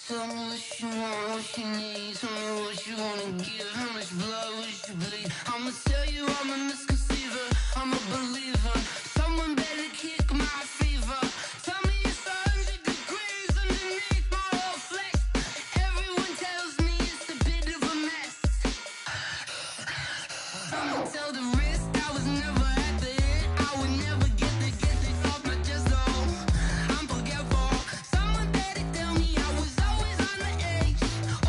Tell me what you want, what you need. Tell me what you wanna give. How much blood would you bleed? I'ma tell you I'm a misconceiver. I'm a believer. Someone better kick my fever. Tell me it's 100 degrees underneath my whole flesh. Everyone tells me it's a bit of a mess. I'ma tell the wrist I was never at the hit. I would never get it off my chest though. I'm forgetful. Someone better tell me I was always on the edge.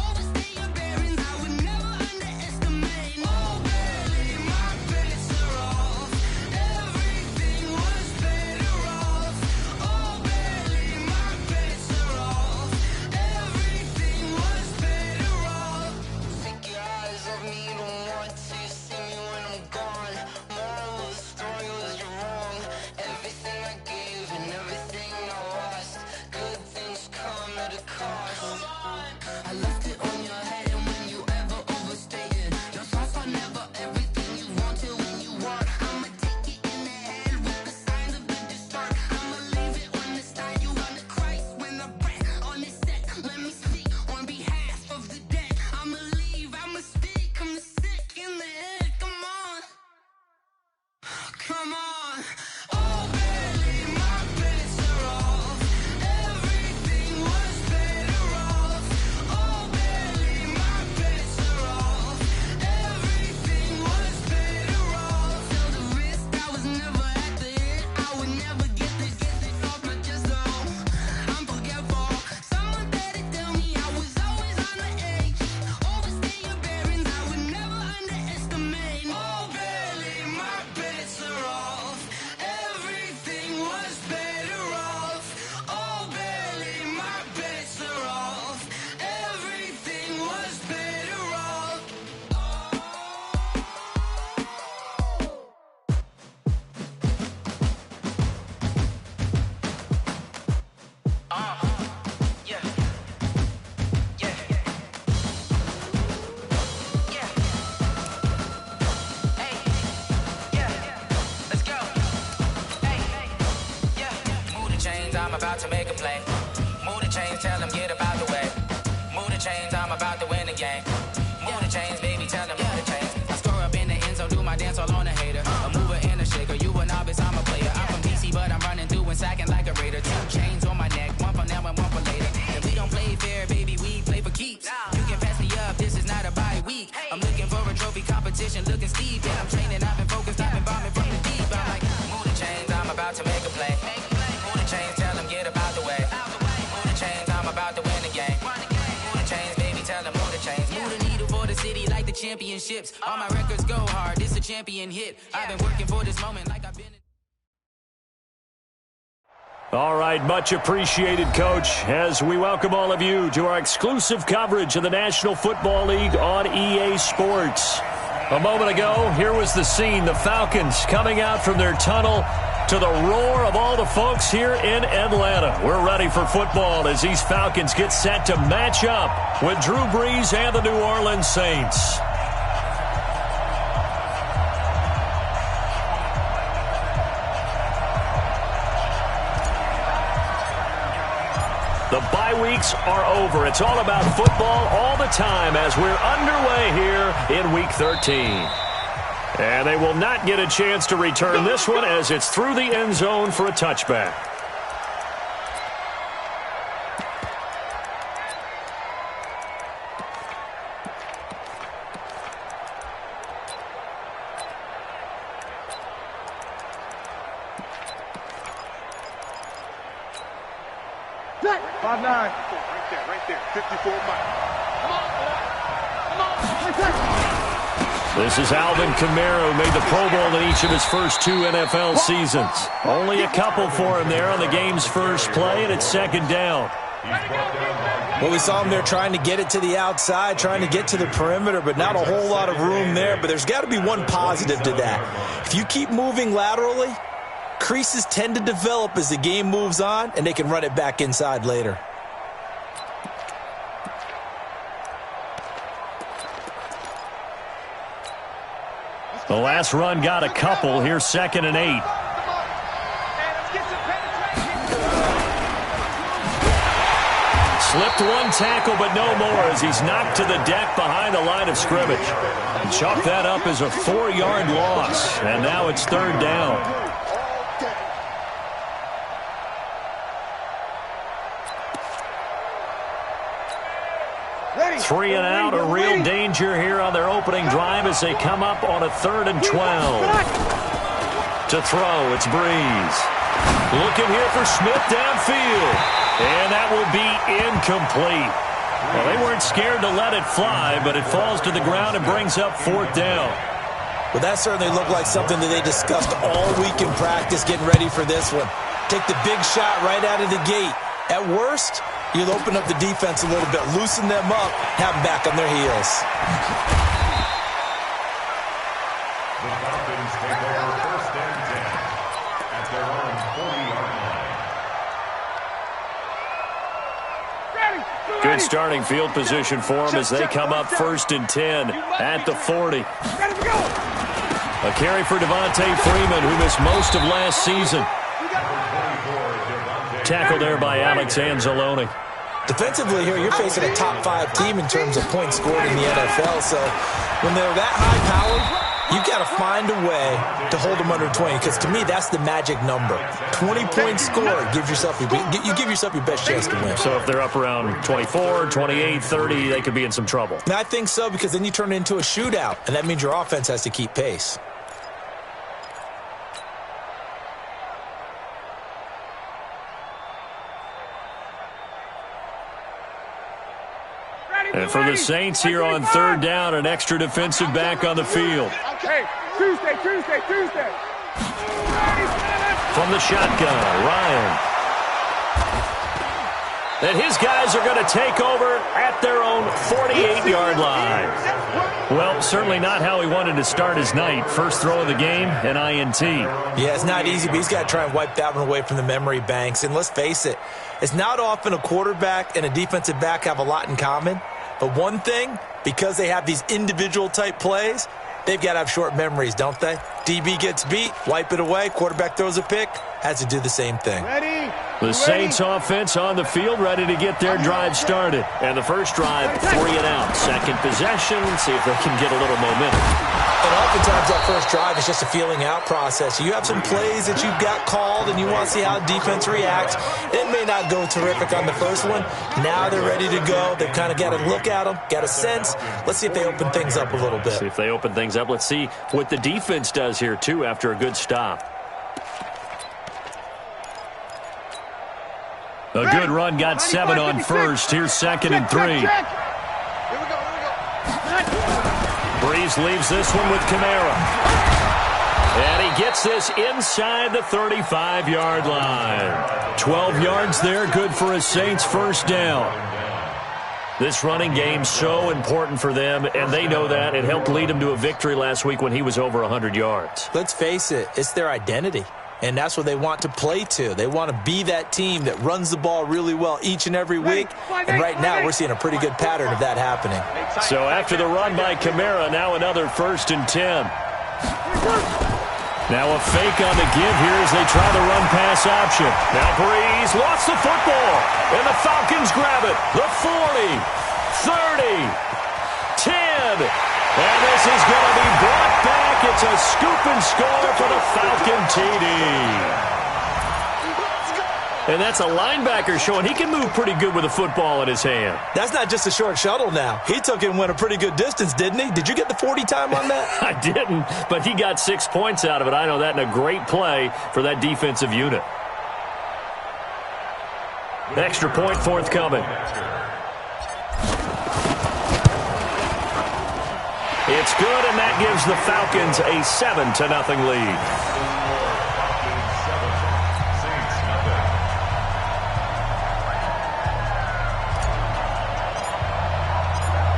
Overstay your bearings, I would never underestimate. Oh baby, my bets are off. Everything was better off. Oh baby, my bets are off. Everything was better off. Take your eyes off me, you don't want to see me when I'm gone. Moral of the story was you're wrong. Everything I gave and everything I lost. Good things come at a cost. I left it on your head, and when you ever overstated, your thoughts are never everything you wanted when you want. I'ma take it in the head with the signs of the distort. I'ma leave it on the side. You on the Christ when I breath on this set. Let me speak on behalf of the dead. I'ma leave, I'ma speak. I'm sick in the head. Come on, come on. Oh baby, my bets are off. Everything was better off. Oh baby, my bets are off. Everything was better off. Tell the wrist I was never at the hit. I would never get it off my chest though. I'm forgetful. Someone better tell me I was always on the edge. Overstay your bearings, I would never underestimate. Oh baby, my bets are off. Everything was better off. Oh baby, my bets are off. Everything was better off. Yeah. Yeah. Yeah. Hey. Yeah. Let's go. Hey. Yeah. Move the chains, I'm about to make a play. Move the chains, tell them get about the way. Move the chains, I'm about to win the game. Move the chains, baby, tell them move the chains. I score up in the end zone, do my dance all on a hater. A mover and a shaker, you a novice, I'm a player. I'm from DC, but I'm running through and sacking like a raider. 2 chains on my neck, one for now and one for later. And we don't play fair, baby, we play for keeps. You can pass me up, this is not a bye week. I'm looking for a trophy competition, looking steep. And I'm training, I've been focused, I've been bombing from the deep. I'm like, move the chains, I'm about to make a play. Move the chains, tell them get about the way. Move the chains, I'm about to win the game. Move the chains, baby, tell them move the chains. Move the needle for the city like the championships. All my records go hard, this a champion hit. I've been working for this moment like I've been. All right, much appreciated, Coach, as we welcome all of you to our exclusive coverage of the National Football League on EA Sports. A moment ago, here was the scene, the Falcons coming out from their tunnel to the roar of all the folks here in Atlanta. We're ready for football as these Falcons get set to match up with Drew Brees and the New Orleans Saints. The bye weeks are over. It's all about football all the time as we're underway here in Week 13. And they will not get a chance to return this one as it's through the end zone for a touchback. Set. 5-9. Right there. 54 miles. Come on. This is Alvin Kamara, who made the Pro Bowl in each of his first 2 NFL seasons. Only a couple for him there on the game's first play, and it's second down. Well, we saw him there trying to get it to the outside, trying to get to the perimeter, but not a whole lot of room there. But there's got to be one positive to that. If you keep moving laterally, creases tend to develop as the game moves on, and they can run it back inside later. The last run got a couple. Here's 2nd and 8. Slipped one tackle, but no more as he's knocked to the deck behind the line of scrimmage. And chalk that up as a 4-yard loss, and now it's third down. Three and out, a real danger here on their opening drive as they come up on a 3rd and 12. To throw, it's Breeze. Looking here for Smith downfield. And that will be incomplete. Well, they weren't scared to let it fly, but it falls to the ground and brings up 4th down. Well, that certainly looked like something that they discussed all week in practice getting ready for this one. Take the big shot right out of the gate. At worst, you'll open up the defense a little bit, loosen them up, have them back on their heels. The Falcons take over 1st and 10 at their own 40-yard line. Good starting field position for them as they come up 1st and 10 at the 40. A carry for Devontae Freeman, who missed most of last season. Tackled there by Alex Anzalone. Defensively here, you're facing a top 5 team in terms of points scored in the NFL. So when they're that high-powered, you've got to find a way to hold them under 20. Because to me, that's the magic number. 20 points scored gives yourself you give yourself your best chance to win. So if they're up around 24, 28, 30, they could be in some trouble. And I think so, because then you turn it into a shootout, and that means your offense has to keep pace. And for the Saints here on 3rd down, an extra defensive back on the field. Hey, Tuesday. From the shotgun, Ryan. And his guys are going to take over at their own 48-yard line. Well, certainly not how he wanted to start his night. First throw of the game, an INT. Yeah, it's not easy, but he's got to try and wipe that one away from the memory banks. And let's face it, it's not often a quarterback and a defensive back have a lot in common. But one thing, because they have these individual type plays, they've got to have short memories, don't they? DB gets beat, wipe it away, quarterback throws a pick, has to do the same thing. The Saints offense on the field, ready to get their drive started. And the first drive, 3 and out. Second possession, see if they can get a little momentum. And oftentimes that first drive is just a feeling out process. You have some plays that you've got called and you want to see how defense reacts. It may not go terrific on the first one. Now they're ready to go. They've kind of got to look at them, got a sense. Let's see if they open things up a little bit. See if they open things up. Let's see what the defense does here, too, after a good stop. A good run, got 7 on first. Here's 2nd and 3. Here we go. Breeze leaves this one with Kamara. And he gets this inside the 35-yard line. 12 yards there, good for a Saints first down. This running game so important for them, and they know that. It helped lead them to a victory last week when he was over 100 yards. Let's face it, it's their identity. And that's what they want to play to. They want to be that team that runs the ball really well each and every week. And right now, we're seeing a pretty good pattern of that happening. So after the run by Kamara, now another 1st and 10. Now a fake on the give here as they try the run-pass option. Now Breeze lost the football, and the Falcons grab it. The 40, 30, 10. And this is going to be brought back. It's a scoop and score for the Falcon TD. And that's a linebacker showing he can move pretty good with a football in his hand. That's not just a short shuttle now. He took it and went a pretty good distance, didn't he? Did you get the 40 time on that? I didn't, but he got 6 points out of it. I know that, and a great play for that defensive unit. Extra point forthcoming. It's good, and that gives the Falcons a 7-0 lead.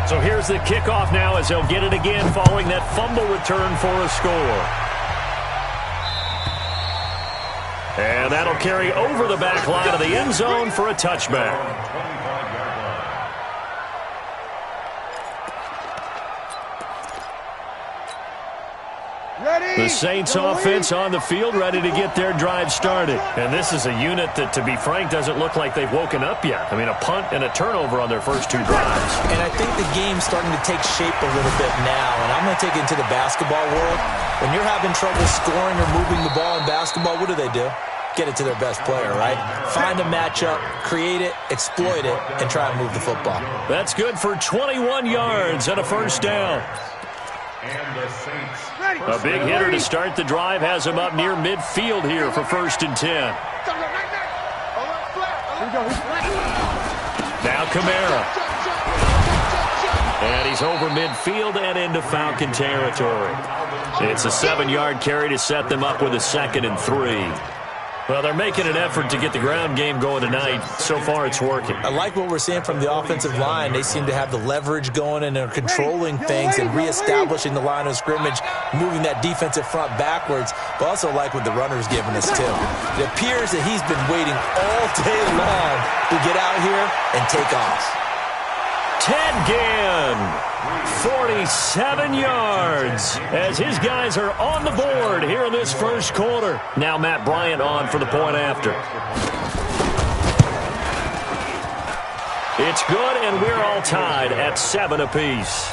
So here's the kickoff now as they'll get it again following that fumble return for a score. And that'll carry over the back line of the end zone for a touchback. The Saints offense on the field, ready to get their drive started. And this is a unit that, to be frank, doesn't look like they've woken up yet. I mean, a punt and a turnover on their first 2 drives. And I think the game's starting to take shape a little bit now. And I'm going to take it into the basketball world. When you're having trouble scoring or moving the ball in basketball, what do? Get it to their best player, right? Find a matchup, create it, exploit it, and try and move the football. That's good for 21 yards and a first down. And the Saints. A big hitter to start the drive has him up near midfield here for 1st and 10. Now Kamara. And he's over midfield and into Falcon territory. It's a 7-yard carry to set them up with a 2nd and 3. Well, they're making an effort to get the ground game going tonight. So far, it's working. I like what we're seeing from the offensive line. They seem to have the leverage going and are controlling things and reestablishing the line of scrimmage, moving that defensive front backwards, but also like what the runner's giving us, too. It appears that he's been waiting all day long to get out here and take off. Ted Ginn, 47 yards, as his guys are on the board here in this first quarter. Now Matt Bryant on for the point after. It's good, and we're all tied at 7 apiece.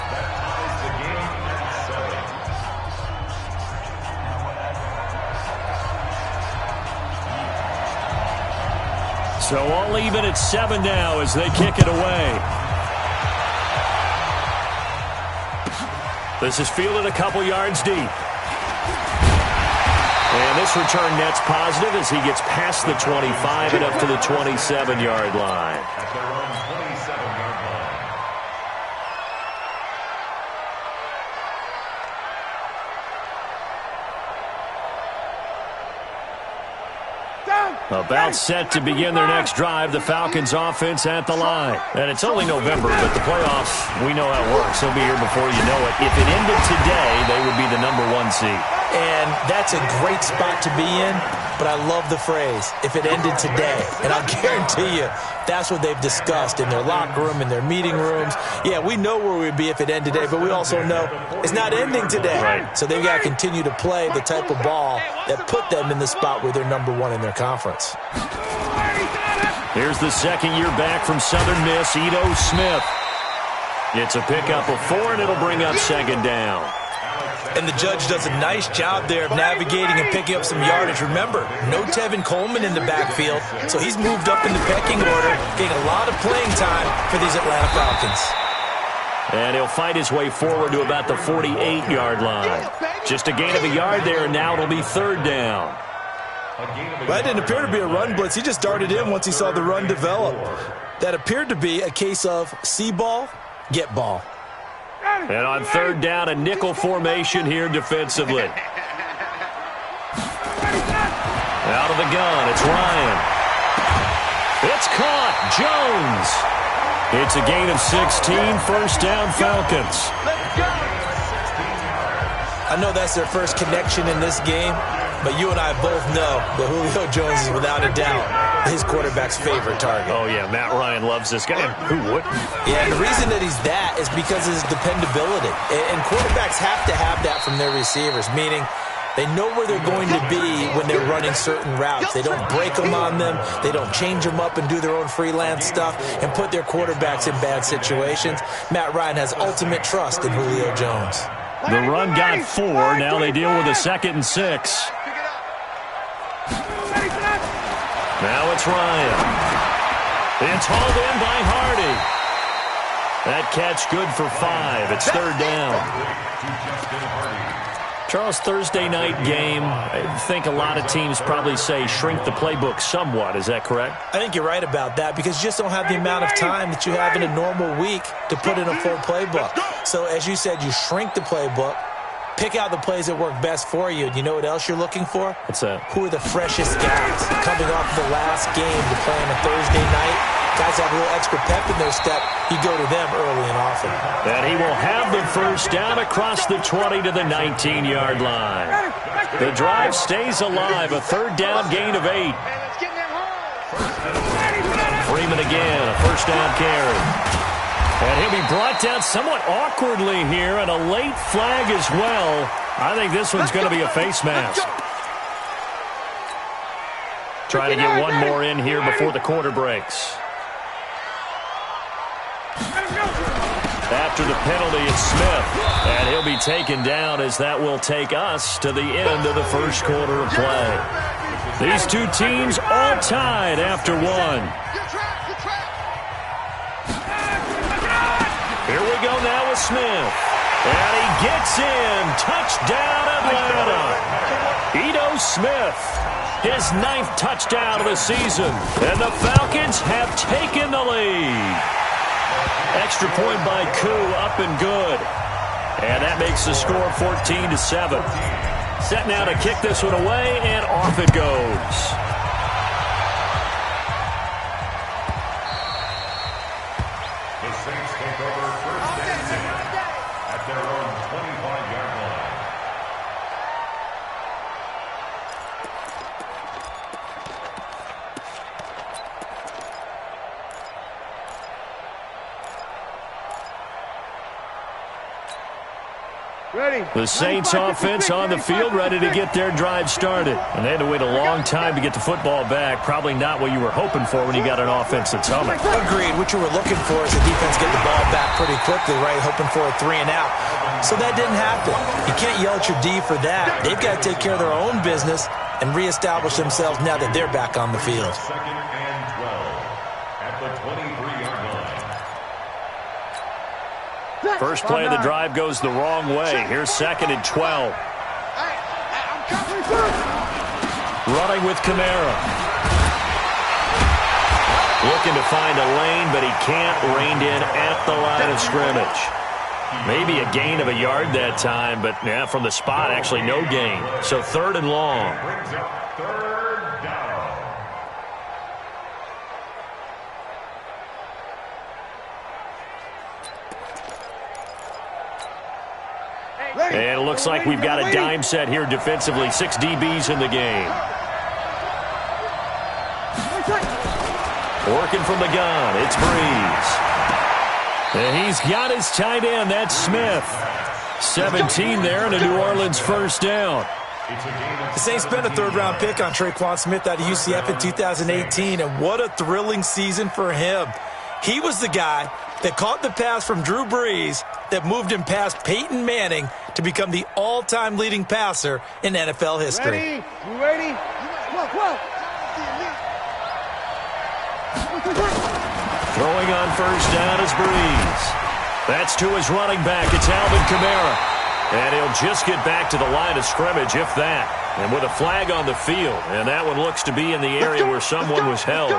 So all even at 7 now as they kick it away. This is fielded a couple yards deep. And this return net's positive as he gets past the 25 and up to the 27-yard line. At their own 27-yard line. About set to begin their next drive, the Falcons offense at the line. And it's only November, but the playoffs, we know how it works. They'll be here before you know it. If it ended today, they would be the #1 seed. And that's a great spot to be in, but I love the phrase, if it ended today. And I'll guarantee you, that's what they've discussed in their locker room, in their meeting rooms. Yeah, we know where we'd be if it ended today, but we also know it's not ending today. Right. So they've got to continue to play the type of ball that put them in the spot where they're #1 in their conference. Here's the second-year back from Southern Miss, Ito Smith. It's a pickup of 4, and it'll bring up 2nd down. And the judge does a nice job there of navigating and picking up some yardage. Remember, no Tevin Coleman in the backfield, so he's moved up in the pecking order, getting a lot of playing time for these Atlanta Falcons. And he'll fight his way forward to about the 48-yard line. Just a gain of a yard there, and now it'll be 3rd down. Well, that didn't appear to be a run blitz. He just darted in once he saw the run develop. That appeared to be a case of see ball, get ball. And on 3rd down, a nickel formation here defensively. Out of the gun, it's Ryan. It's caught, Jones. It's a gain of 16, 1st down Falcons. I know that's their first connection in this game, but you and I both know that Julio Jones is without a doubt his quarterback's favorite target. Oh, yeah, Matt Ryan loves this guy. Who wouldn't? Yeah, and the reason that he's that is because of his dependability. And quarterbacks have to have that from their receivers, meaning they know where they're going to be when they're running certain routes. They don't break them on them. They don't change them up and do their own freelance stuff and put their quarterbacks in bad situations. Matt Ryan has ultimate trust in Julio Jones. The run got 4. Now they deal with a 2nd and 6. Now it's Ryan. It's hauled in by Hardy. That catch good for 5. It's 3rd down. Charles, Thursday night game, I think a lot of teams probably say shrink the playbook somewhat. Is that correct? I think you're right about that because you just don't have the amount of time that you have in a normal week to put in a full playbook. So as you said, you shrink the playbook, pick out the plays that work best for you. And you know what else you're looking for? What's that? Who are the freshest guys coming off the last game to play on a Thursday night? Guys have a little extra pep in their step. You go to them early and often. And he will have the 1st down across the 20 to the 19-yard line. The drive stays alive. A 3rd down gain of 8. Freeman again, a 1st down carry. And he'll be brought down somewhat awkwardly here, and a late flag as well. I think this one's going to be a face mask. Trying to get one more in here before the quarter breaks. After the penalty, it's Smith. And he'll be taken down as that will take us to the end of the first quarter of play. These two teams all tied after one. Here we go now with Smith. And he gets in. Touchdown, Atlanta. Ito Smith, his 9th touchdown of the season. And the Falcons have taken the lead. Extra point by Koo, up and good. And that makes the score 14-7. Set now to kick this one away, and off it goes. The Saints take over first and 10 at their own 25-yard line. The Saints offense on the field, ready to get their drive started. And they had to wait a long time to get the football back. Probably not what you were hoping for when you got an offense that's humming. Agreed. What you were looking for is the defense get the ball back pretty quickly, right? Hoping for a 3 and out. So that didn't happen. You can't yell at your D for that. They've got to take care of their own business and reestablish themselves now that they're back on the field. Second and 12 at the 23-yard line. First play of the drive goes the wrong way. Here's 2nd and 12. Running with Kamara. Looking to find a lane, but he can't. Reined in at the line of scrimmage. Maybe a gain of a yard that time, but yeah, from the spot, actually no gain. So 3rd and long. Brings up 3rd down. And it looks like we've got a dime set here defensively. 6 DBs in the game. Working from the gun, it's Breeze. And he's got his tight end, that's Smith. 17 there and a New Orleans first down. The Saints spent a 3rd-round pick on Traquan Smith out of UCF in 2018, and what a thrilling season for him. He was the guy that caught the pass from Drew Brees that moved him past Peyton Manning to become the all-time leading passer in NFL history. Ready? You ready? Whoa. Throwing on first down is Breeze. That's to his running back. It's Alvin Kamara. And he'll just get back to the line of scrimmage, if that. And with a flag on the field. And that one looks to be in the area where someone was held.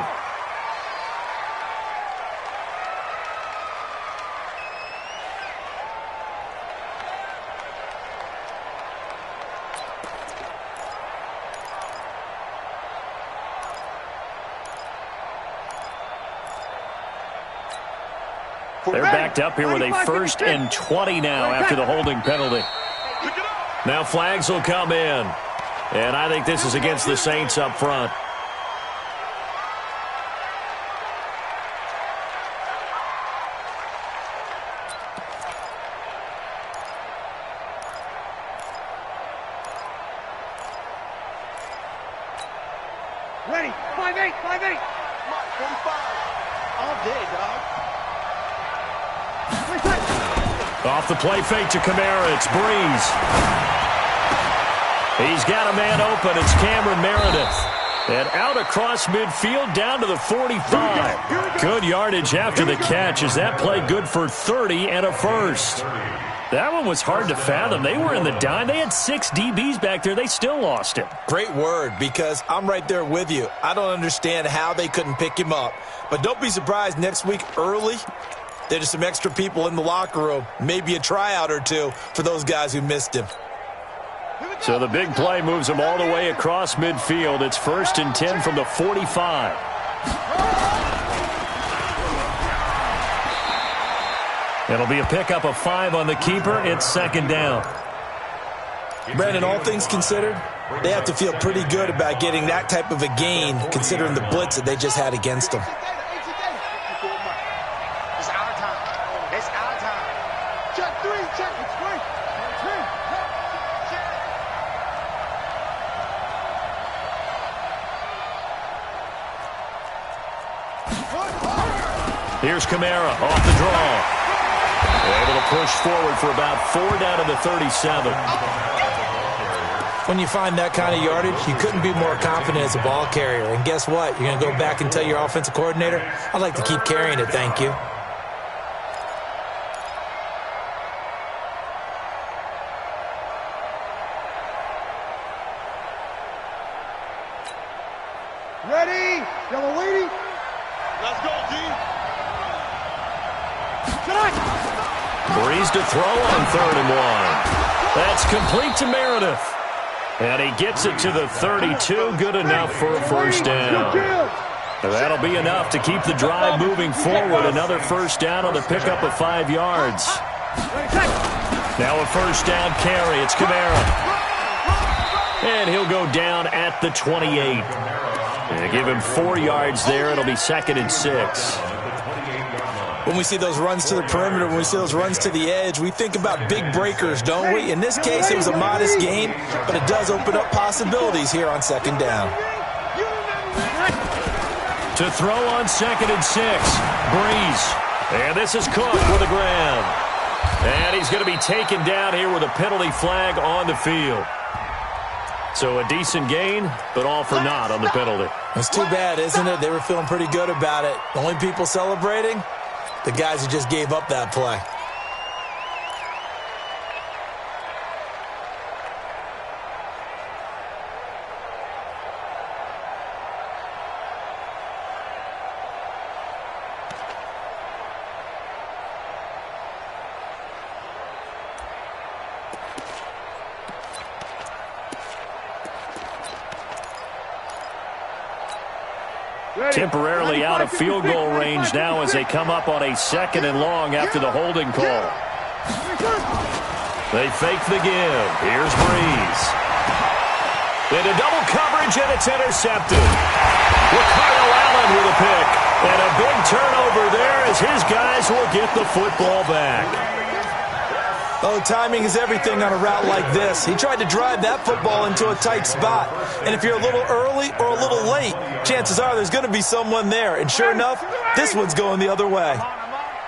They're backed up here with a 1st and 20 now after the holding penalty. Now flags will come in. And I think this is against the Saints up front. Ready? 5-8. 45. All day, dog. Off the play fake to Kamara, it's Breeze. He's got a man open, it's Cameron Meredith. And out across midfield, down to the 45. Good yardage after the catch. Is that play good for 30 and a first? That one was hard to fathom. They were in the dime. They had 6 DBs back there. They still lost him. Great word, because I'm right there with you. I don't understand how they couldn't pick him up. But don't be surprised next week early, there's some extra people in the locker room. Maybe a tryout or two for those guys who missed him. So the big play moves them all the way across midfield. It's 1st and 10 from the 45. It'll be a pickup of 5 on the keeper. It's 2nd down. Brandon, all things considered, they have to feel pretty good about getting that type of a gain, considering the blitz that they just had against them. It's our time. It's our time. Check 3. Check. It's 3. Here's Kamara off the draw. Able to push forward for about 4 down to the 37. When you find that kind of yardage, you couldn't be more confident as a ball carrier. And guess what? You're going to go back and tell your offensive coordinator, I'd like to keep carrying it, thank you. Ready? Yellow lady. Let's go, G. Breeze to throw on 3rd and 1. That's complete to Meredith. And he gets it to the 32. Good enough for a first down. That'll be enough to keep the drive moving forward. Another first down on the pickup of 5 yards. Now a first down carry. It's Kamara. And he'll go down at the 28. They give him 4 yards there. It'll be 2nd and 6. When we see those runs to the perimeter, when we see those runs to the edge, we think about big breakers, don't we? In this case, it was a modest gain, but it does open up possibilities here on 2nd down. To throw on 2nd and 6, Breeze. And this is Cook with a grab. And he's going to be taken down here with a penalty flag on the field. So a decent gain, but all for naught on the penalty. It's too bad, isn't it? They were feeling pretty good about it. The only people celebrating, the guys who just gave up that play. Temporarily out of field goal range now as they come up on a 2nd and long after the holding call. They fake the give. Here's Breeze. Into double coverage, and it's intercepted. Ricardo Allen with a pick. And a big turnover there as his guys will get the football back. Oh, timing is everything on a route like this. He tried to drive that football into a tight spot. And if you're a little early or a little late, chances are there's going to be someone there. And sure enough, this one's going the other way.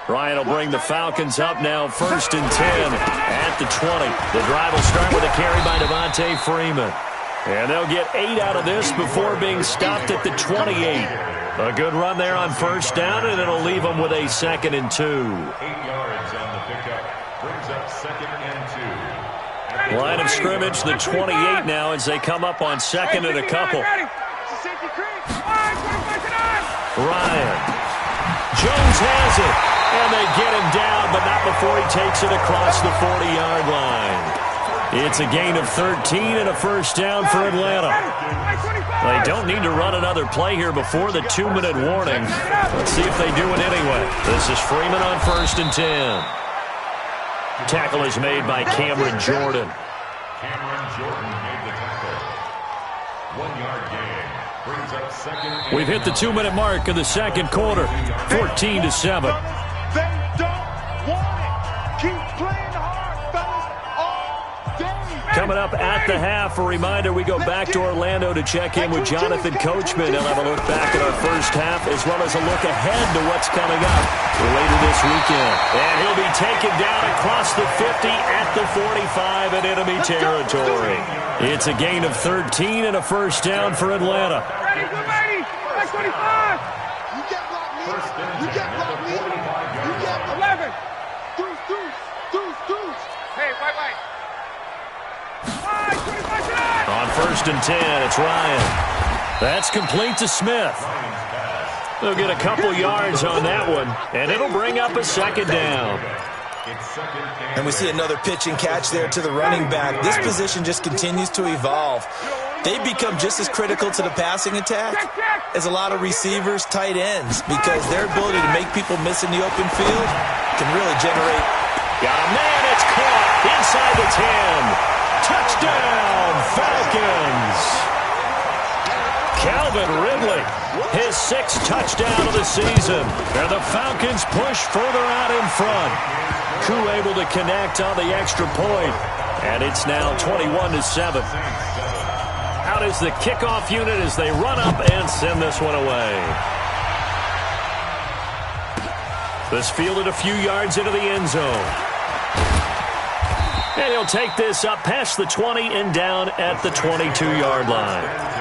Ryan will bring the Falcons up now 1st and 10 at the 20. The drive will start with a carry by Devontae Freeman. And they'll get 8 out of this before being stopped at the 28. A good run there on 1st down, and it'll leave them with a 2nd and 2. 8 yards on the pickup. Brings up 2nd and 2. Line of scrimmage, the 28 now as they come up on 2nd and a couple. Ryan. Jones has it. And they get him down, but not before he takes it across the 40-yard line. It's a gain of 13 and a first down for Atlanta. They don't need to run another play here before the 2-minute warning. Let's see if they do it anyway. This is Freeman on 1st and 10. Tackle is made by Cameron Jordan. Cameron Jordan made the tackle. 1-yard gain. Brings up 2nd. We've hit the 2-minute mark of the 2nd quarter. 14-7. They don't want it. Keep playing hard, fellas, all day. Coming up at the half, a reminder, we go back to Orlando to check in with Jonathan Coachman. He'll have a look back at our first half as well as a look ahead to what's coming up later this weekend. And he'll be taken down across the 50 at the 45 in enemy territory. It's a gain of 13 and a first down for Atlanta. Ready, good ready. That's 25. You get blocked, me. You get blocked, me. You get 11. Deuce, deuce, deuce, deuce. Hey, white. 25. On 1st and 10, it's Ryan. That's complete to Smith. They'll get a couple yards on that one, and it'll bring up a 2nd down. And we see another pitch and catch there to the running back. This position just continues to evolve. They become just as critical to the passing attack as a lot of receivers, tight ends, because their ability to make people miss in the open field can really generate. Got a man, it's caught inside the 10. Touchdown, Falcons. Calvin Ridley, his 6th touchdown of the season. And the Falcons push further out in front. Koo able to connect on the extra point. And it's now 21-7. Out is the kickoff unit as they run up and send this one away. This fielded a few yards into the end zone. And he'll take this up past the 20 and down at the 22-yard line.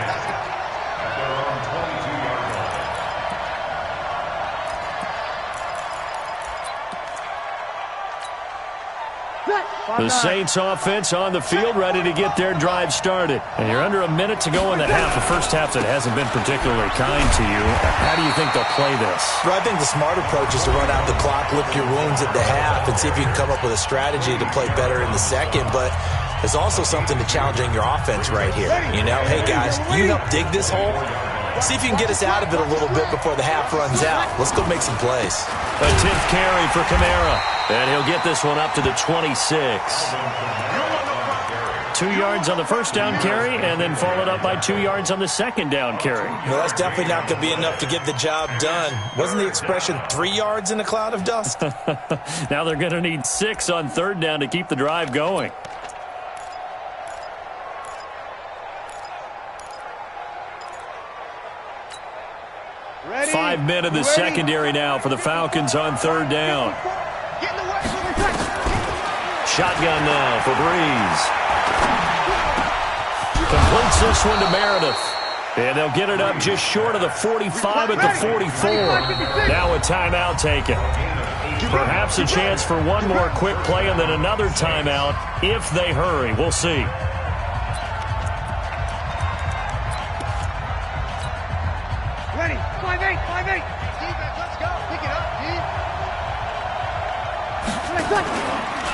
The Saints offense on the field, ready to get their drive started. And you're under a minute to go in the half. The first half that hasn't been particularly kind to you. How do you think they'll play this? Well, I think the smart approach is to run out the clock, lick your wounds at the half, and see if you can come up with a strategy to play better in the second. But there's also something to challenging your offense right here. You know, hey, guys, you help dig this hole. See if you can get us out of it a little bit before the half runs out. Let's go make some plays. A 10th carry for Kamara. And he'll get this one up to the 26. 2 yards on the first down carry, and then followed up by 2 yards on the second down carry. Well, that's definitely not going to be enough to get the job done. Wasn't the expression 3 yards in a cloud of dust? Now they're going to need 6 on third down to keep the drive going. Ready? 5 men in the secondary now for the Falcons on third down. Shotgun now for Breeze. Completes this one to Meredith. And they'll get it up just short of the 45 at the 44. Now a timeout taken. Perhaps a chance for one more quick play and then another timeout if they hurry. We'll see. Ready? 5-8, 5-8. Defense, let's go. Pick it up,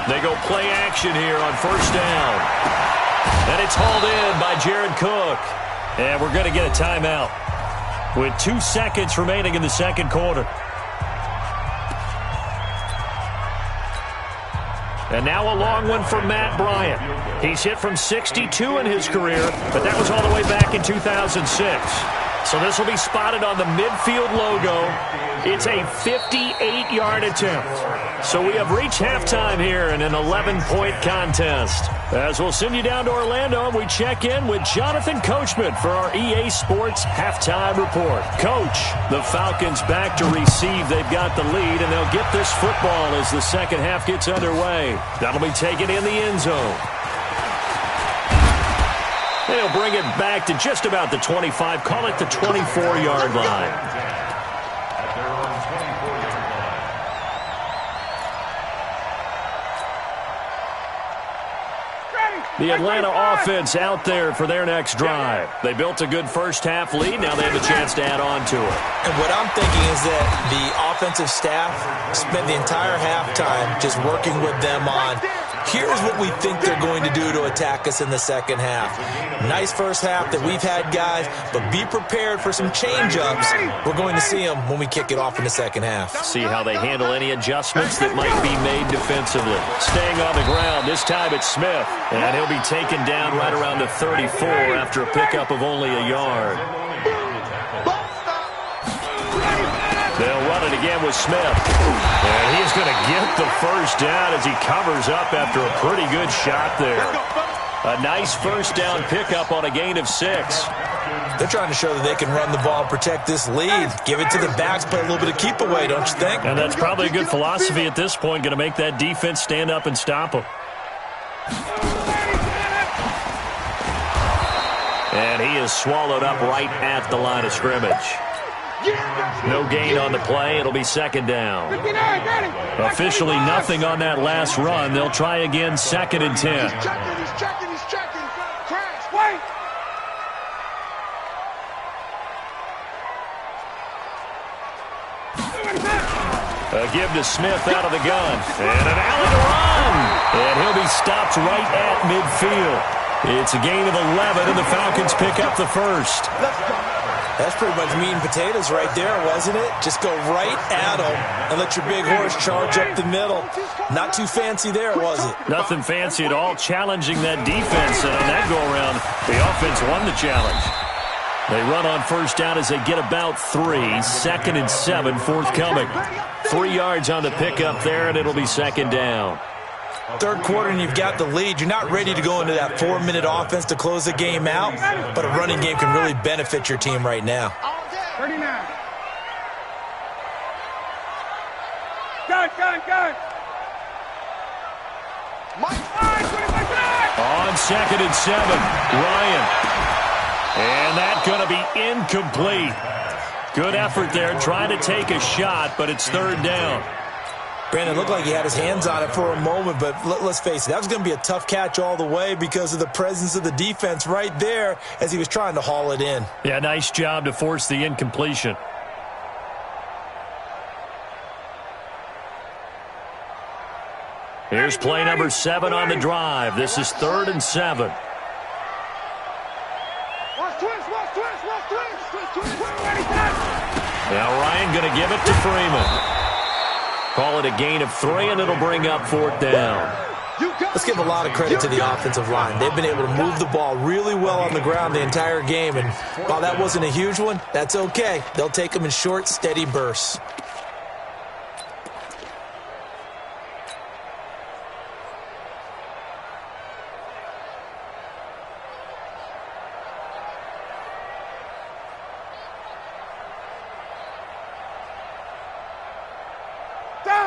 They go play action here on first down. And it's hauled in by Jared Cook. And we're going to get a timeout with 2 seconds remaining in the second quarter. And now a long one for Matt Bryant. He's hit from 62 in his career, but that was all the way back in 2006. So this will be spotted on the midfield logo. It's a 58-yard attempt. So we have reached halftime here in an 11-point contest. As we'll send you down to Orlando, and we check in with Jonathan Coachman for our EA Sports Halftime Report. Coach, the Falcons back to receive. They've got the lead, and they'll get this football as the second half gets underway. That'll be taken in the end zone. They'll bring it back to just about the 25, call it the 24-yard line. The Atlanta offense out there for their next drive. They built a good first-half lead. Now they have a chance to add on to it. And what I'm thinking is that the offensive staff spent the entire halftime just working with them on, here's what we think they're going to do to attack us in the second half. Nice first half that we've had, guys, but be prepared for some change-ups. We're going to see them when we kick it off in the second half. See how they handle any adjustments that might be made defensively. Staying on the ground, this time it's Smith. And he'll be taken down right around the 34 after a pickup of only a yard. They'll run it again with Smith. And he's going to get the first down as he covers up after a pretty good shot there. A nice first down pickup on a gain of 6. They're trying to show that they can run the ball and protect this lead. Give it to the backs, play a little bit of keep away, don't you think? And that's probably a good philosophy at this point, going to make that defense stand up and stop them. And he is swallowed up right at the line of scrimmage. No gain on the play. It'll be second down. Officially nothing on that last run. They'll try again, 2nd and 10. He's checking. Crash, wait. A give to Smith out of the gun. And an alley to run. And he'll be stopped right at midfield. It's a gain of 11, and the Falcons pick up the first. That's pretty much meat and potatoes right there, wasn't it? Just go right at them and let your big horse charge up the middle. Not too fancy there, was it? Nothing fancy at all, challenging that defense. And on that go-around, the offense won the challenge. They run on first down as they get about 3. 2nd and 7 forthcoming. 3 yards on the pickup there, and it'll be second down. Third quarter and you've got the lead. You're not ready to go into that 4-minute offense to close the game out, but a running game can really benefit your team right now. 39. Gun. On 2nd and 7, Ryan. And that's going to be incomplete. Good effort there, trying to take a shot, but it's 3rd down. Brandon, looked like he had his hands on it for a moment, but let's face it, that was going to be a tough catch all the way because of the presence of the defense right there as he was trying to haul it in. Yeah, nice job to force the incompletion. Here's play number 7 on the drive. This is 3rd and 7. Now Ryan going to give it to Freeman. Call it a gain of 3, and it'll bring up 4th down. Let's give a lot of credit to the offensive line. They've been able to move the ball really well on the ground the entire game, and while that wasn't a huge one, that's okay. They'll take them in short, steady bursts.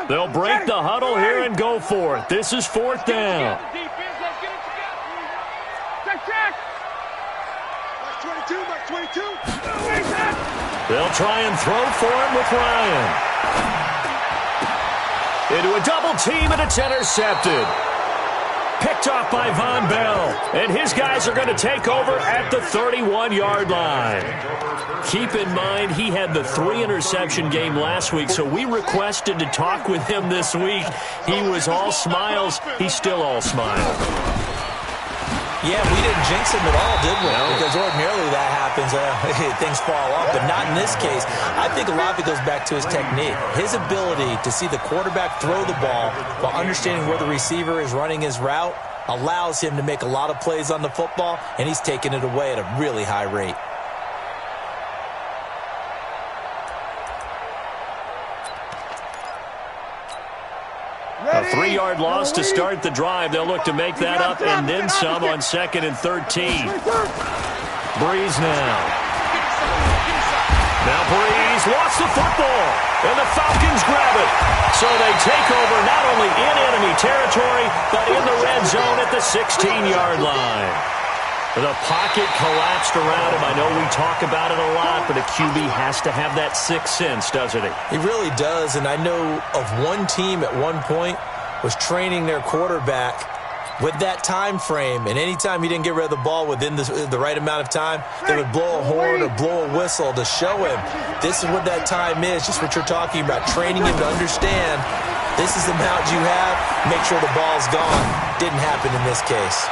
They'll break the huddle here and go for it. This is 4th down. They'll try and throw for him with Ryan. Into a double team, and it's intercepted. Picked off by Von Bell. And his guys are going to take over at the 31-yard line. Keep in mind, he had the 3-interception game last week, so we requested to talk with him this week. He was all smiles. He's still all smiles. Yeah, we didn't jinx him at all, did we? No. Because ordinarily that happens, things fall off, but not in this case. I think a lot of it goes back to his technique. His ability to see the quarterback throw the ball while understanding where the receiver is running his route allows him to make a lot of plays on the football, and he's taking it away at a really high rate. A 3-yard loss to start the drive. They'll look to make that up and then some on 2nd and 13. Breeze now. Now Breeze lost the football, and the Falcons grab it. So they take over not only in enemy territory, but in the red zone at the 16-yard line. The pocket collapsed around him. I know we talk about it a lot, but a QB has to have that sixth sense, doesn't he? He really does, and I know of one team at one point was training their quarterback with that time frame, and anytime he didn't get rid of the ball within the right amount of time, they would blow a horn or blow a whistle to show him this is what that time is, just what you're talking about, training him to understand this is the amount you have, make sure the ball's gone. Didn't happen in this case.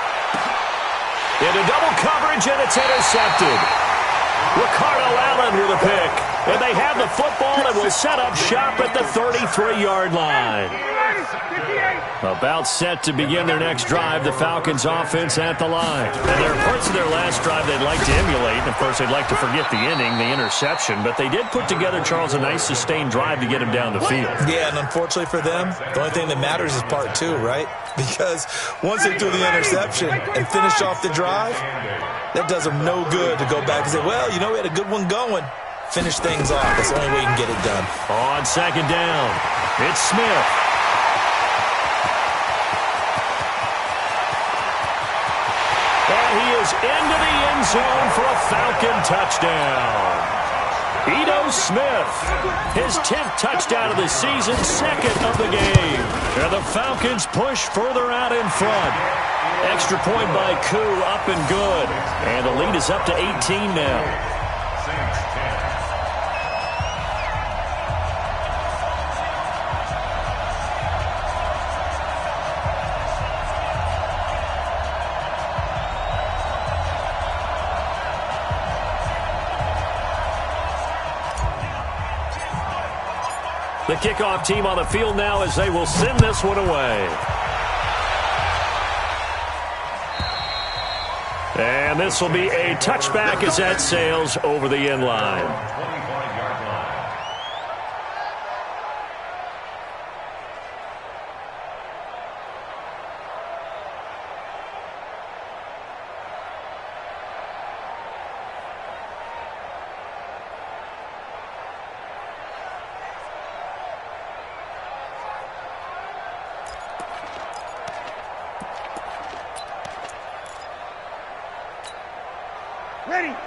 Into double coverage, and it's intercepted. Ricardo Allen with a pick. And they have the football and will set up shop at the 33-yard line. About set to begin their next drive, the Falcons offense at the line. And there are parts of their last drive they'd like to emulate. And of course, they'd like to forget the inning, the interception. But they did put together, Charles, a nice sustained drive to get him down the field. Yeah, and unfortunately for them, the only thing that matters is part 2, right? Because once they threw the interception and finished off the drive, that does them no good to go back and say, well, you know, we had a good one going. Finish things off. That's the only way you can get it done. On 2nd down, it's Smith. And he is into the end zone for a Falcon touchdown. Ito Smith, his 10th touchdown of the season, 2nd of the game. And the Falcons push further out in front. Extra point by Koo, up and good. And the lead is up to 18 now. The kickoff team on the field now as they will send this one away. And this will be a touchback as that sails over the end line.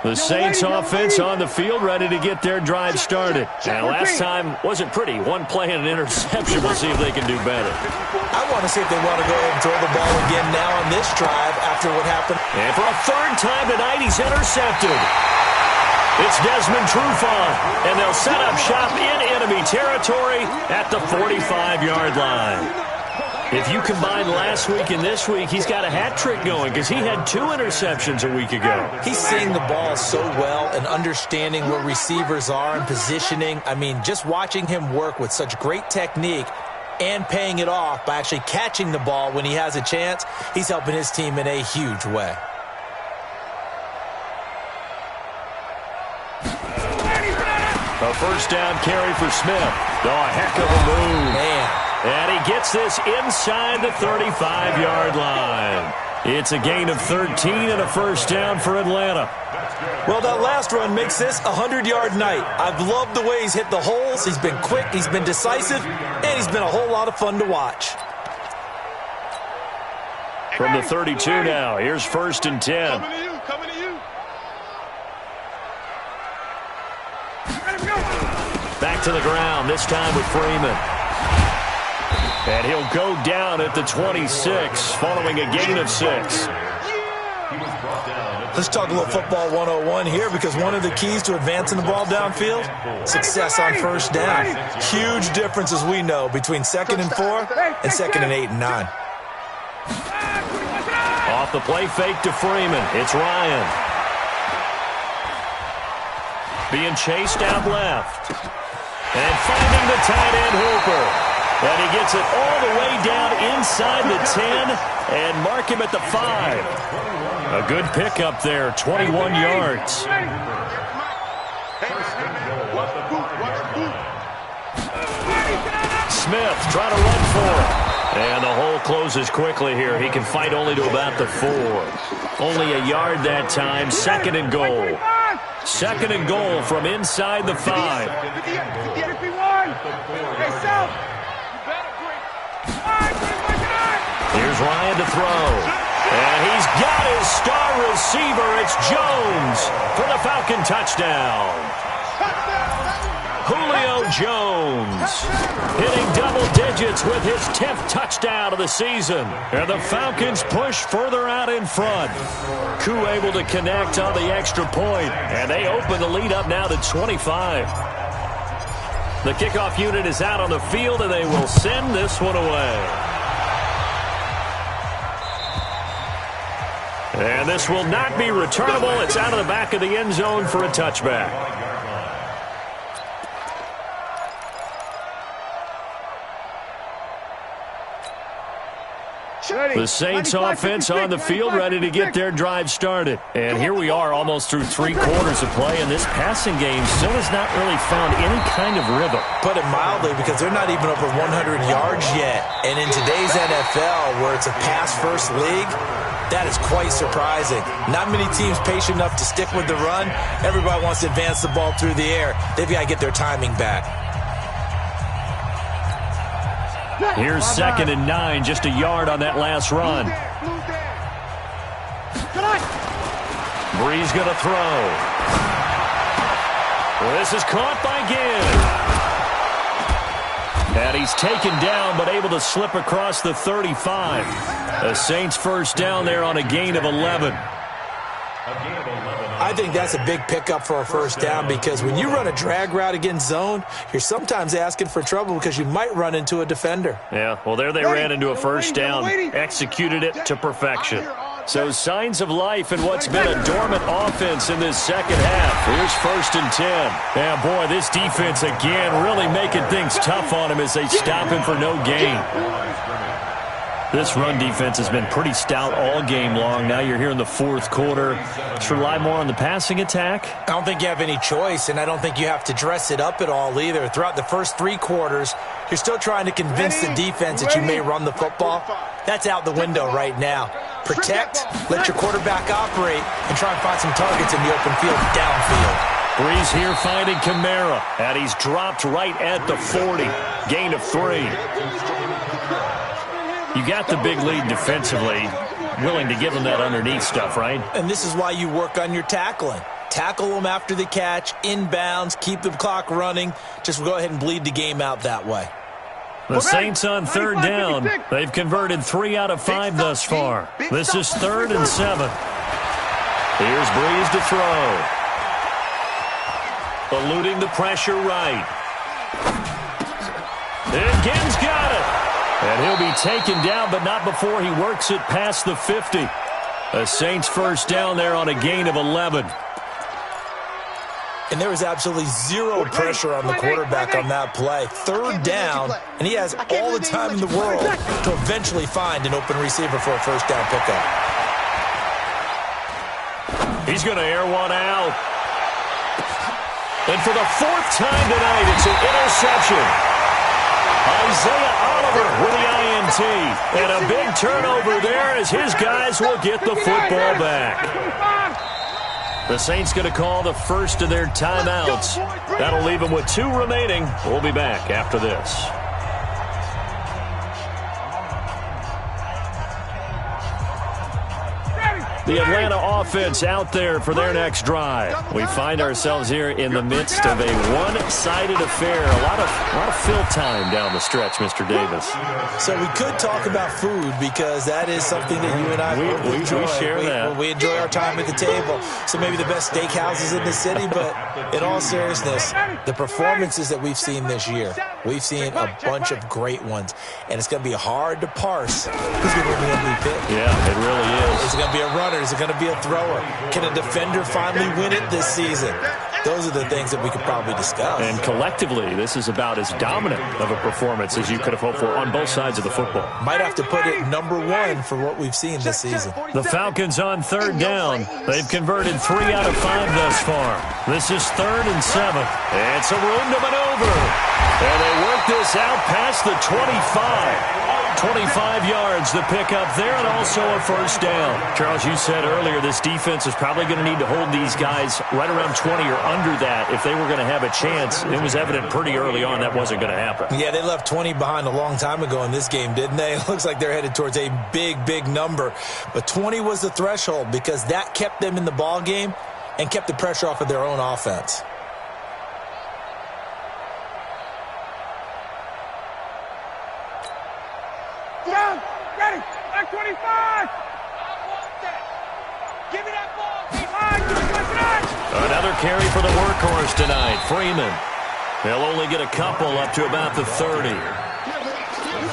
The Saints offense on the field, ready to get their drive started. Now, last time wasn't pretty. One play and an interception. We'll see if they can do better. I want to see if they want to go ahead and throw the ball again now on this drive after what happened. And for a third time tonight, he's intercepted. It's Desmond Trufant, and they'll set up shop in enemy territory at the 45-yard line. If you combine last week and this week, he's got a hat trick going because he had 2 interceptions a week ago. He's seeing the ball so well and understanding where receivers are and positioning. I mean, just watching him work with such great technique and paying it off by actually catching the ball when he has a chance, he's helping his team in a huge way. A first down carry for Smith. Oh, a heck of a move. Man. And he gets this inside the 35-yard line. It's a gain of 13 and a first down for Atlanta. Well, that last run makes this a 100-yard night. I've loved the way he's hit the holes. He's been quick, he's been decisive, and he's been a whole lot of fun to watch. From the 32 now, here's 1st and 10. Coming to you. Back to the ground, this time with Freeman. And he'll go down at the 26, following a gain of 6. Let's talk a little football 101 here, because one of the keys to advancing the ball downfield, success on first down. Huge difference, as we know, between 2nd and 4 and 2nd and 8 and 9. Off the play fake to Freeman. It's Ryan. Being chased out left. And finding the tight end Hooper. And he gets it all the way down inside the 10 and mark him at the 5. A good pickup there, 21 yards. Smith trying to run for it. And the hole closes quickly here. He can fight only to about the 4. Only a yard that time, 2nd and goal. 2nd and goal from inside the 5. Here's Ryan to throw. And he's got his star receiver. It's Jones for the Falcon touchdown. Julio Jones hitting double digits with his 10th touchdown of the season. And the Falcons push further out in front. Koo able to connect on the extra point. And they open the lead up now to 25. The kickoff unit is out on the field, and they will send this one away. And this will not be returnable. It's out of the back of the end zone for a touchback. The Saints offense on the field, ready to get their drive started. And here we are almost through 3 quarters of play, and this passing game still has not really found any kind of rhythm. Put it mildly, because they're not even over 100 yards yet. And in today's NFL, where it's a pass-first league, that is quite surprising. Not many teams patient enough to stick with the run. Everybody wants to advance the ball through the air. They've got to get their timing back. Here's 2nd and 9, just a yard on that last run. Breeze going to throw. This is caught by Ginn. And he's taken down, but able to slip across the 35. The Saints first down there on a gain of 11. I think that's a big pickup for a first down, because when you run a drag route against zone, you're sometimes asking for trouble because you might run into a defender. Yeah, well, there they ran into a first down, executed it to perfection. So signs of life in what's been a dormant offense in this second half. Here's 1st and 10. Yeah, boy, this defense again really making things tough on him as they stop him for no gain. This run defense has been pretty stout all game long. Now you're here in the 4th quarter. Just rely more on the passing attack. I don't think you have any choice, and I don't think you have to dress it up at all either. Throughout the first 3 quarters, you're still trying to convince the defense that you may run the football. That's out the window right now. Protect, let your quarterback operate, and try and find some targets in the open field downfield. Breeze here finding Kamara, and he's dropped right at the 40. Gain of 3. You got the big lead defensively, willing to give them that underneath stuff, right? And this is why you work on your tackling. Tackle them after the catch, inbounds, keep the clock running. Just go ahead and bleed the game out that way. The Saints on third down. They've converted 3 out of 5 thus far. This is 3rd and 7. Here's Breeze to throw. Eluding the pressure right. And Ginn's got it. And he'll be taken down, but not before he works it past the 50. The Saints first down there on a gain of 11. And there was absolutely zero pressure on the quarterback on that play. 3rd down, and he has all the time in the world to eventually find an open receiver for a first down pickup. He's going to air one out. And for the 4th time tonight, it's an interception. Isaiah Oliver with the INT. And a big turnover there as his guys will get the football back. The Saints going to call the first of their timeouts. That'll leave them with 2 remaining. We'll be back after this. The Atlanta offense out there for their next drive. We find ourselves here in the midst of a one-sided affair. A lot of fill time down the stretch, Mr. Davis. So we could talk about food because that is something that you and I enjoy. We share that. We enjoy our time at the table. So maybe the best steakhouses in the city, but in all seriousness, the performances that we've seen this year, we've seen a bunch of great ones, and it's going to be hard to parse who's going to win the MVP. Yeah, it really is. Is it going to be a runner? Is it going to be a thrower? Can a defender finally win it this season? Those are the things that we could probably discuss. And collectively, this is about as dominant of a performance as you could have hoped for on both sides of the football. Might have to put it #1 for what we've seen this season. The Falcons on 3rd down. They've converted 3 out of 5 thus far. This is 3rd and 7. It's a room to maneuver. And they work this out past the 25. 25 yards the pickup there, and also a first down. Charles, you said earlier this defense is probably going to need to hold these guys right around 20 or under that if they were going to have a chance. It was evident pretty early on that wasn't going to happen. Yeah, they left 20 behind a long time ago in this game, didn't they? It looks like they're headed towards a big, big number. But 20 was the threshold because that kept them in the ball game and kept the pressure off of their own offense. Down, ready, back 25. I want that. Give me that ball. Another carry for the workhorse tonight, Freeman. They'll only get a couple up to about the 30.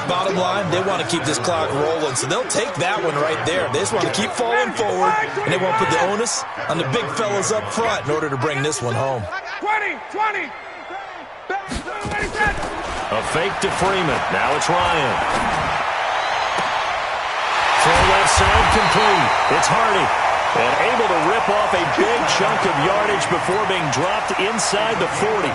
Bottom line, they want to keep this clock rolling, so they'll take that one right there. They just want to keep falling forward, and they won't put the onus on the big fellas up front in order to bring this one home. 20. A fake to Freeman. Now it's Ryan. Throw left side complete. It's Hardy. And able to rip off a big chunk of yardage before being dropped inside the 40.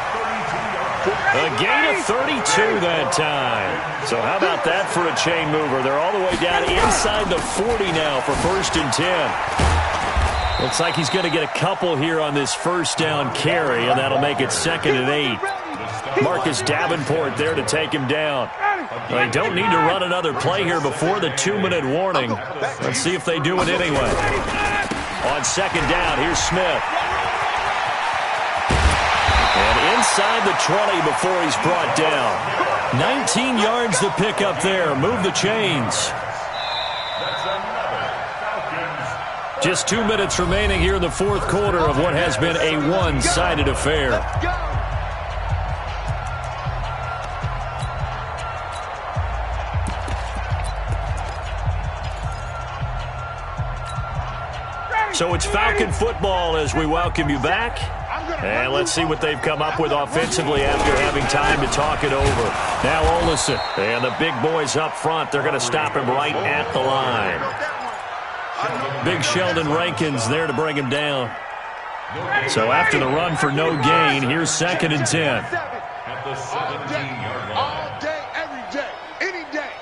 A gain of 32 that time. So how about that for a chain mover? They're all the way down inside the 40 now for 1st and 10. Looks like he's going to get a couple here on this first down carry, and that'll make it 2nd and 8. Marcus Davenport there to take him down. They don't need to run another play here before the 2-minute warning. Let's see if they do it anyway. On 2nd down, here's Smith. And inside the 20 before he's brought down. 19 yards to pick up there. Move the chains. Just 2 minutes remaining here in the 4th quarter of what has been a one-sided affair. So it's Falcon football as we welcome you back. And let's see what they've come up with offensively after having time to talk it over. Now Olesen and the big boys up front. They're going to stop him right at the line. Big Sheldon Rankins there to bring him down. So after the run for no gain, here's 2nd and 10. At the 17-yard line. All day, every day, any day.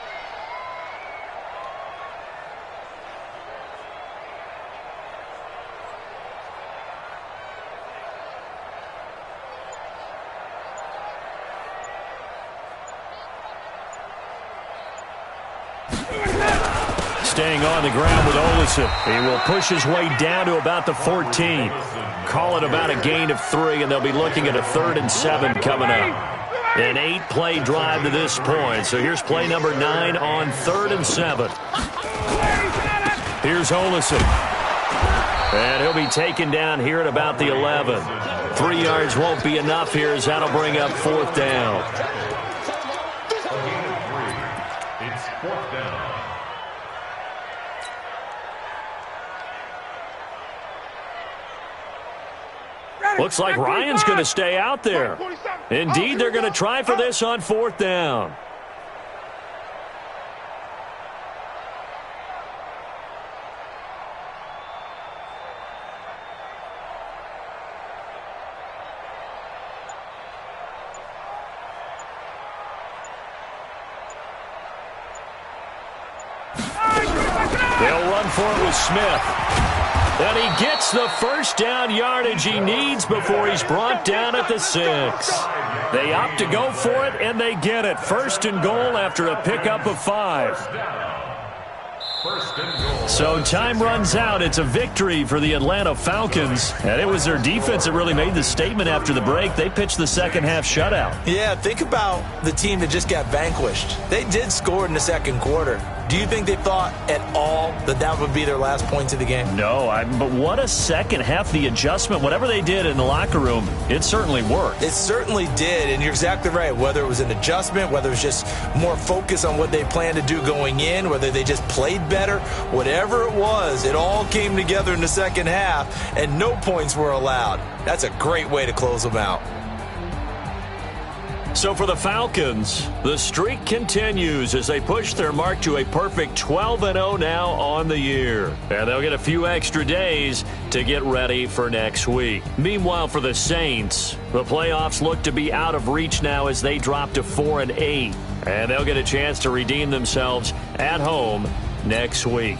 staying on the ground with Olsen. He will push his way down to about the 14. Call it about a gain of 3, and they'll be looking at a 3rd and 7 coming up. An 8-play drive to this point. So here's play number 9 on 3rd and 7. Here's Olsen. And he'll be taken down here at about the 11. 3 yards won't be enough here as that'll bring up 4th down. It's 4th down. Looks like Ryan's going to stay out there. Indeed, they're going to try for this on 4th down. They'll run for it with Smith. And he gets the first down yardage he needs before he's brought down at the 6. They opt to go for it, and they get it. 1st and goal after a pickup of 5. So time runs out. It's a victory for the Atlanta Falcons. And it was their defense that really made the statement after the break. They pitched the second-half shutout. Yeah, think about the team that just got vanquished. They did score in the second quarter. Do you think they thought at all that that would be their last points of the game? No, but what a second half. The adjustment, whatever they did in the locker room, it certainly worked. It certainly did, and you're exactly right. Whether it was an adjustment, whether it was just more focus on what they planned to do going in, whether they just played better, whatever it was, it all came together in the second half, and no points were allowed. That's a great way to close them out. So for the Falcons, the streak continues as they push their mark to a perfect 12-0 now on the year. And they'll get a few extra days to get ready for next week. Meanwhile, for the Saints, the playoffs look to be out of reach now as they drop to 4-8. And they'll get a chance to redeem themselves at home next week.